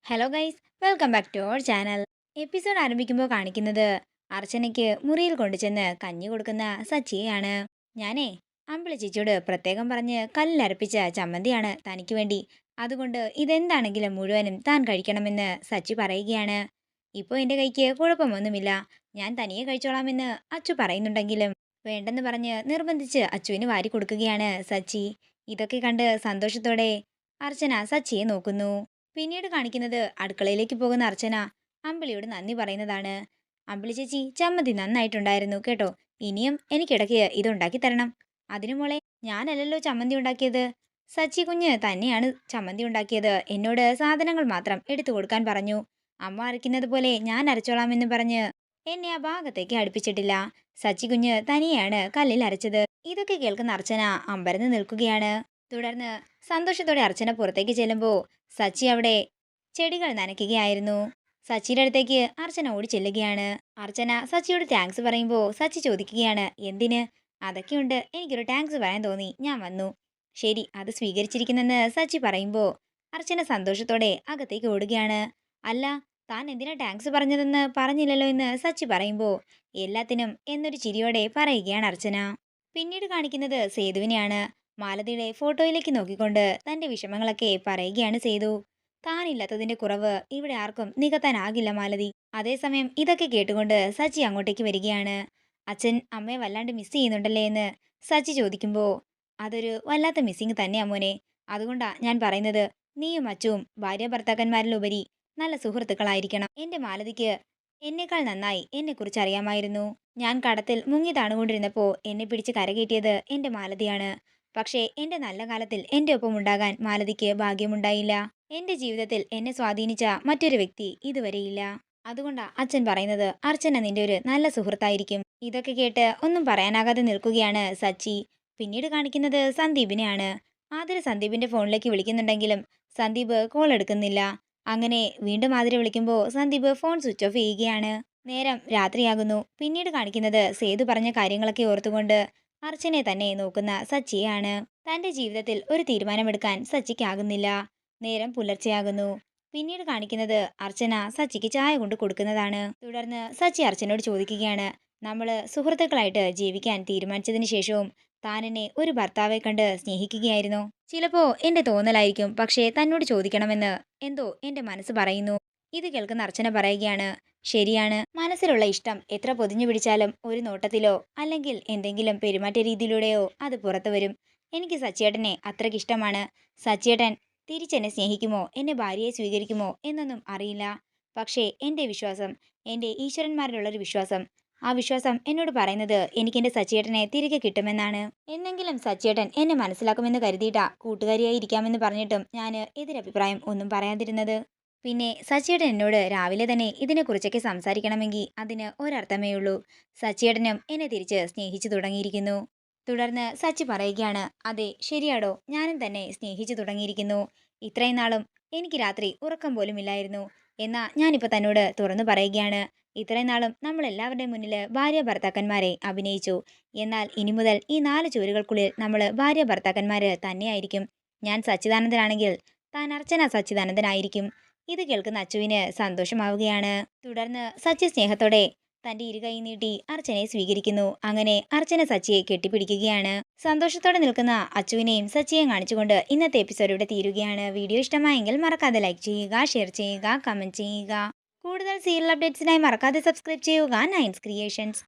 Hello guys, welcome back to our channel. Episode ആരംഭിക്കുമ്പോൾ കാണിക്കുന്നത് അർച്ചനയ്ക്ക് മുറിയിൽ കൊണ്ടുചെന്ന് കഞ്ഞി കൊടുക്കുന്ന സച്ചിയെയാണ്. ഞാനേ അമ്പിളി ചേച്ചിയോട് പ്രത്യേകം പറഞ്ഞ് കല്ലിലരപ്പിച്ച ചമ്മന്തിയാണ് തനിക്ക് വേണ്ടി, അതുകൊണ്ട് ഇതെന്താണെങ്കിലും മുഴുവനും താൻ കഴിക്കണമെന്ന് സച്ചി പറയുകയാണ്. ഇപ്പോൾ എൻ്റെ കൈക്ക് കുഴപ്പമൊന്നുമില്ല, ഞാൻ തനിയെ കഴിച്ചോളാമെന്ന് അച്ചു പറയുന്നുണ്ടെങ്കിലും വേണ്ടെന്ന് പറഞ്ഞ് നിർബന്ധിച്ച് അച്ചുവിന് വാരി കൊടുക്കുകയാണ് സച്ചി. ഇതൊക്കെ കണ്ട് സന്തോഷത്തോടെ അർച്ചന സച്ചിയെ നോക്കുന്നു. പിന്നീട് കാണിക്കുന്നത് അടുക്കളയിലേക്ക് പോകുന്ന അർച്ചന അമ്പിളിയോട് നന്ദി പറയുന്നതാണ്. അമ്പിളി ചേച്ചി, ചമ്മന്തി നന്നായിട്ടുണ്ടായിരുന്നു കേട്ടോ, ഇനിയും എനിക്കിടയ്ക്ക് ഇതുണ്ടാക്കി തരണം. അതിനു മോളെ, ഞാനല്ലല്ലോ ചമ്മന്തി ഉണ്ടാക്കിയത്, സച്ചി കുഞ്ഞ് തന്നെയാണ് ചമ്മന്തി ഉണ്ടാക്കിയത്. എന്നോട് സാധനങ്ങൾ മാത്രം എടുത്തു കൊടുക്കാൻ പറഞ്ഞു. അമ്മ അരയ്ക്കുന്നത് പോലെ ഞാൻ അരച്ചോളാമെന്ന് പറഞ്ഞ് എന്നെ ആ ഭാഗത്തേക്ക് അടുപ്പിച്ചിട്ടില്ല. സച്ചി കുഞ്ഞ് തനിയാണ് കല്ലിൽ അരച്ചത്. ഇതൊക്കെ കേൾക്കുന്ന അർച്ചന അമ്പരന്ന് നിൽക്കുകയാണ്. തുടർന്ന് സന്തോഷത്തോടെ അർച്ചന പുറത്തേക്ക് ചെല്ലുമ്പോൾ സച്ചി അവിടെ ചെടികൾ നനയ്ക്കുകയായിരുന്നു. സച്ചിയുടെ അടുത്തേക്ക് അർച്ചന ഓടി ചെല്ലുകയാണ്. അർച്ചന സച്ചിയോട് താങ്ക്സ് പറയുമ്പോൾ സച്ചി ചോദിക്കുകയാണ്, എന്തിന്? അതൊക്കെയുണ്ട്, എനിക്കൊരു താങ്ക്സ് പറയാൻ തോന്നി, ഞാൻ വന്നു. ശരി, അത് സ്വീകരിച്ചിരിക്കുന്നെന്ന് സച്ചി പറയുമ്പോൾ അർച്ചന സന്തോഷത്തോടെ അകത്തേക്ക് ഓടുകയാണ്. അല്ല, താൻ എന്തിനാ താങ്ക്സ് പറഞ്ഞതെന്ന് പറഞ്ഞില്ലല്ലോ എന്ന് സച്ചി പറയുമ്പോൾ എല്ലാത്തിനും എന്നൊരു ചിരിയോടെ പറയുകയാണ് അർച്ചന. പിന്നീട് കാണിക്കുന്നത് സേതുവിനെയാണ്. മാലതിയുടെ ഫോട്ടോയിലേക്ക് നോക്കിക്കൊണ്ട് തന്റെ വിഷമങ്ങളൊക്കെ പറയുകയാണ് സേതു. താനില്ലാത്തതിന്റെ കുറവ് ഇവിടെ ആർക്കും നികത്താനാകില്ല മാലതി. അതേസമയം ഇതൊക്കെ കേട്ടുകൊണ്ട് സച്ചി അങ്ങോട്ടേക്ക് വരികയാണ്. അച്ഛൻ അമ്മയെ വല്ലാണ്ട് മിസ് ചെയ്യുന്നുണ്ടല്ലേ എന്ന് സച്ചി ചോദിക്കുമ്പോൾ അതൊരു വല്ലാത്ത മിസ്സിങ് തന്നെയാ മോനെ. അതുകൊണ്ടാ ഞാൻ പറയുന്നത്, നീയും അച്ചുവും ഭാര്യ ഭർത്താക്കന്മാരിലുപരി നല്ല സുഹൃത്തുക്കളായിരിക്കണം. എന്റെ മാലതിക്ക് എന്നേക്കാൾ നന്നായി എന്നെക്കുറിച്ച് അറിയാമായിരുന്നു. ഞാൻ കടത്തിൽ മുങ്ങി താണുകൊണ്ടിരുന്നപ്പോൾ എന്നെ പിടിച്ച് കരകയറ്റിയത് എന്റെ മാലതിയാണ്. പക്ഷേ എന്റെ നല്ല കാലത്തിൽ എന്റെ ഒപ്പം ഉണ്ടാകാൻ മാലതിക്ക് ഭാഗ്യമുണ്ടായില്ല. എന്റെ ജീവിതത്തിൽ എന്നെ സ്വാധീനിച്ച മറ്റൊരു വ്യക്തി ഇതുവരെയില്ല. അതുകൊണ്ടാ അച്ഛൻ പറയുന്നത്, അർച്ചന നിന്റെ ഒരു നല്ല സുഹൃത്തായിരിക്കും. ഇതൊക്കെ കേട്ട് ഒന്നും പറയാനാകാതെ നിൽക്കുകയാണ് സച്ചി. പിന്നീട് കാണിക്കുന്നത് സന്ദീപിനെയാണ്. ആതിര സന്ദീപിന്റെ ഫോണിലേക്ക് വിളിക്കുന്നുണ്ടെങ്കിലും സന്ദീപ് കോൾ എടുക്കുന്നില്ല. അങ്ങനെ വീണ്ടും ആതിര വിളിക്കുമ്പോൾ സന്ദീപ് ഫോൺ സ്വിച്ച് ഓഫ് ചെയ്യുകയാണ്. നേരം രാത്രിയാകുന്നു. പിന്നീട് കാണിക്കുന്നത് സേതു പറഞ്ഞ കാര്യങ്ങളൊക്കെ ഓർത്തുകൊണ്ട് അർച്ചനയെ തന്നെ നോക്കുന്ന സച്ചിയാണ്. തന്റെ ജീവിതത്തിൽ ഒരു തീരുമാനമെടുക്കാൻ സച്ചിക്കാകുന്നില്ല. നേരം പുലർച്ചെയാകുന്നു. പിന്നീട് കാണിക്കുന്നത് അർച്ചന സച്ചിക്ക് ചായ കൊണ്ട് കൊടുക്കുന്നതാണ്. തുടർന്ന് സച്ചി അർച്ചനയോട് ചോദിക്കുകയാണ്, നമ്മള് സുഹൃത്തുക്കളായിട്ട് ജീവിക്കാൻ തീരുമാനിച്ചതിന് ശേഷവും താൻ എന്നെ ഒരു ഭർത്താവെ കണ്ട് സ്നേഹിക്കുകയായിരുന്നു. ചിലപ്പോ എന്റെ തോന്നലായിരിക്കും, പക്ഷേ തന്നോട് ചോദിക്കണമെന്ന് എന്തോ എന്റെ മനസ്സ് പറയുന്നു. ഇത് കേൾക്കുന്ന അർച്ചന പറയുകയാണ്, ശരിയാണ്, മനസ്സിലുള്ള ഇഷ്ടം എത്ര പൊതിഞ്ഞു പിടിച്ചാലും ഒരു നോട്ടത്തിലോ അല്ലെങ്കിൽ എന്തെങ്കിലും പെരുമാറ്റ രീതിയിലൂടെയോ അത് പുറത്തു വരും. എനിക്ക് സച്ചിയേട്ടനെ അത്രയ്ക്കിഷ്ടമാണ്. സച്ചിയേട്ടൻ തിരിച്ചെന്നെ സ്നേഹിക്കുമോ, എന്നെ ഭാര്യയെ സ്വീകരിക്കുമോ എന്നൊന്നും അറിയില്ല. പക്ഷേ എൻ്റെ വിശ്വാസം, എൻ്റെ ഈശ്വരന്മാരിലുള്ളൊരു വിശ്വാസം, ആ വിശ്വാസം എന്നോട് പറയുന്നത് എനിക്ക് എൻ്റെ സച്ചിയേട്ടനെ തിരികെ കിട്ടുമെന്നാണ്. എന്നെങ്കിലും സച്ചിയേട്ടൻ എന്നെ മനസ്സിലാക്കുമെന്ന് കരുതിയിട്ടാ കൂട്ടുകാരിയായി ഇരിക്കാമെന്ന് പറഞ്ഞിട്ടും ഞാൻ എതിരഭിപ്രായം ഒന്നും പറയാതിരുന്നത്. പിന്നെ സച്ചിയേട്ടൻ എന്നോട് രാവിലെ തന്നെ ഇതിനെക്കുറിച്ചൊക്കെ സംസാരിക്കണമെങ്കിൽ അതിന് ഒരർത്ഥമേ ഉള്ളൂ. സച്ചിയേട്ടനും എന്നെ തിരിച്ച് സ്നേഹിച്ചു തുടങ്ങിയിരിക്കുന്നു. തുടർന്ന് സച്ചി പറയുകയാണ്, അതെ ശരിയാടോ, ഞാനും തന്നെ സ്നേഹിച്ചു തുടങ്ങിയിരിക്കുന്നു. ഇത്രയും നാളും എനിക്ക് രാത്രി ഉറക്കം പോലും ഇല്ലായിരുന്നു. എന്നാ ഞാനിപ്പോൾ തന്നോട് തുറന്നു പറയുകയാണ്, ഇത്രയും നാളും നമ്മൾ എല്ലാവരുടെയും മുന്നിൽ ഭാര്യ ഭർത്താക്കന്മാരെ അഭിനയിച്ചു. എന്നാൽ ഇനി മുതൽ ഈ 4 ചുവരുകൾക്കുള്ളിൽ നമ്മൾ ഭാര്യ ഭർത്താക്കന്മാര് തന്നെയായിരിക്കും. ഞാൻ സച്ചിദാനന്ദനാണെങ്കിൽ താൻ അർച്ചന സച്ചിദാനന്ദനായിരിക്കും. ഇത് കേൾക്കുന്ന അച്ചുവിന് സന്തോഷമാവുകയാണ്. തുടർന്ന് സച്ചി സ്നേഹത്തോടെ തന്റെ ഇരുകൈ നീട്ടി അർച്ചനയെ സ്വീകരിക്കുന്നു. അങ്ങനെ അർച്ചന സച്ചിയെ കെട്ടിപ്പിടിക്കുകയാണ്. സന്തോഷത്തോടെ നിൽക്കുന്ന അച്ചുവിനെയും സച്ചിയെയും കാണിച്ചുകൊണ്ട് ഇന്നത്തെ എപ്പിസോഡ് ഇവിടെ തീരുകയാണ്. വീഡിയോ ഇഷ്ടമായെങ്കിൽ മറക്കാതെ ലൈക്ക് ചെയ്യുക, ഷെയർ ചെയ്യുക, കമന്റ് ചെയ്യുക. കൂടുതൽ സീരിയൽ അപ്ഡേറ്റ്സിനായി മറക്കാതെ സബ്സ്ക്രൈബ് ചെയ്യുക നയൻസ് ക്രിയേഷൻസ്.